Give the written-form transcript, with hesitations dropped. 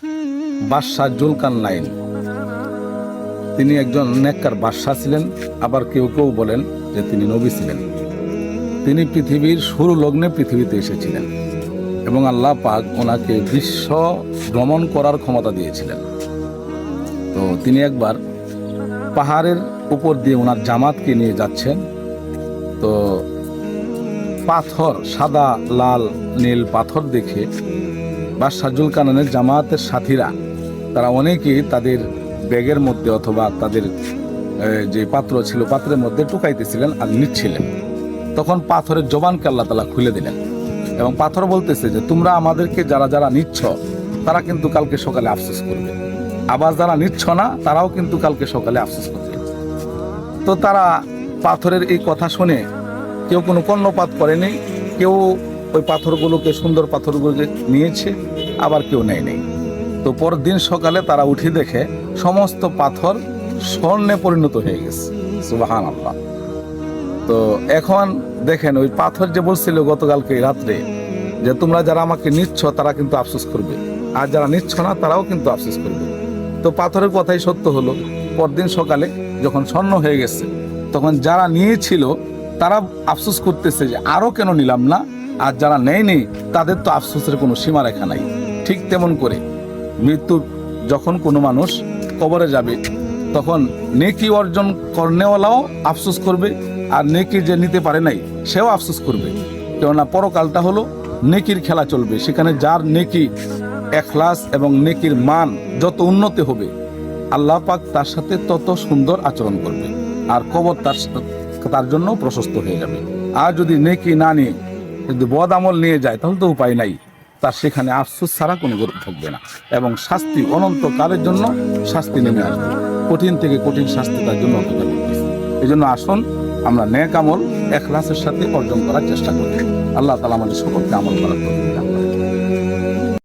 বাদশাহ জুলকারনাইন, তিনি একজন নেককার বাদশাহ ছিলেন। আবার কেউ কেউ বলেন যে তিনি নবী ছিলেন। তিনি পৃথিবীর শুরু লগ্নে পৃথিবীতে এসেছিলেন এবং আল্লাহ পাক ওনাকে বিশ্ব ভ্রমণ করার ক্ষমতা দিয়েছিলেন। তো তিনি একবার পাহাড়ের উপর দিয়ে ওনার জামাতকে নিয়ে যাচ্ছেন। তো পাথর, সাদা লাল নীল পাথর দেখে বাদশাহ জুলকারনাইনের জামাতের সাথীরা তারা অনেকেই তাদের ব্যাগের মধ্যে অথবা তাদের যে পাত্র ছিল পাত্রের মধ্যে টুকাইতেছিলেন আর নিচ্ছিলেন। তখন পাথরের জবানকে আল্লাহ তাআলা খুলে দিলেন এবং পাথর বলতেছে যে তোমরা আমাদেরকে যারা যারা নিচ্ছ তারা কিন্তু কালকে সকালে আফসোস করবে, আবার যারা নিচ্ছ না তারাও কিন্তু কালকে সকালে আফসোস করবে। তো তারা পাথরের এই কথা শুনে কেউ কোনো কর্ণপাত করেনি, কেউ ওই পাথরগুলোকে, সুন্দর পাথরগুলোকে নিয়েছে, আবার কেউ নেয়নি। তো পরের দিন সকালে তারা উঠে দেখে সমস্ত পাথর স্বর্ণে পরিণত হয়ে গেছে। সুবহানাল্লাহ। তো এখন দেখেন ওই পাথর যে বলছিল গতকালকে রাত্রে যে তোমরা যারা আমাকে নিচ্ছ তারা কিন্তু আফসোস করবে, আর যারা নিচ্ছ না তারাও কিন্তু আফসোস করবে। তো পাথরের কথাই সত্য হলো। পরদিন সকালে যখন স্বর্ণ হয়ে গেছে তখন যারা নিয়েছিল তারা আফসোস করতেছে যে আরো কেন নিলাম না, আর যারা নেয়নি তাদের তো আফসোসের কোনো সীমারেখা নাই। ঠিক তেমন করে মৃত্যু যখন কোনো মানুষ কবরে যাবে তখন নেকি অর্জন করনেওয়ালাও আফসোস করবে, আর নেকি যে নিতে পারে নাই সেও আফসোস করবে। কেননা পরকালটা হলো নেকির খেলা চলবে। সেখানে যার নেকি, ইখলাস এবং নেকির মান যত উন্নতি হবে আল্লাহ পাক তার সাথে তত সুন্দর আচরণ করবে, আর কবর তার জন্য প্রশস্ত হয়ে যাবে। আর যদি নেকি না নিয়ে যদি বদ আমল নিয়ে যায় তাহলে তো উপায় নাই, তার সেখানে আফসোস ছাড়া কোনো গুরুত্ব থাকবে না এবং শাস্তি অনন্তকালের জন্য শাস্তি নেমে আসবে। কঠিন থেকে কঠিন শাস্তি তার জন্য অপেক্ষা করতেছে। এই জন্য আসুন আমরা নেক আমল ইখলাসের সাথে অর্জন করার চেষ্টা করি। আল্লাহ তাআলা আমাদের সকলকে আমল করার তৌফিক দান করেন।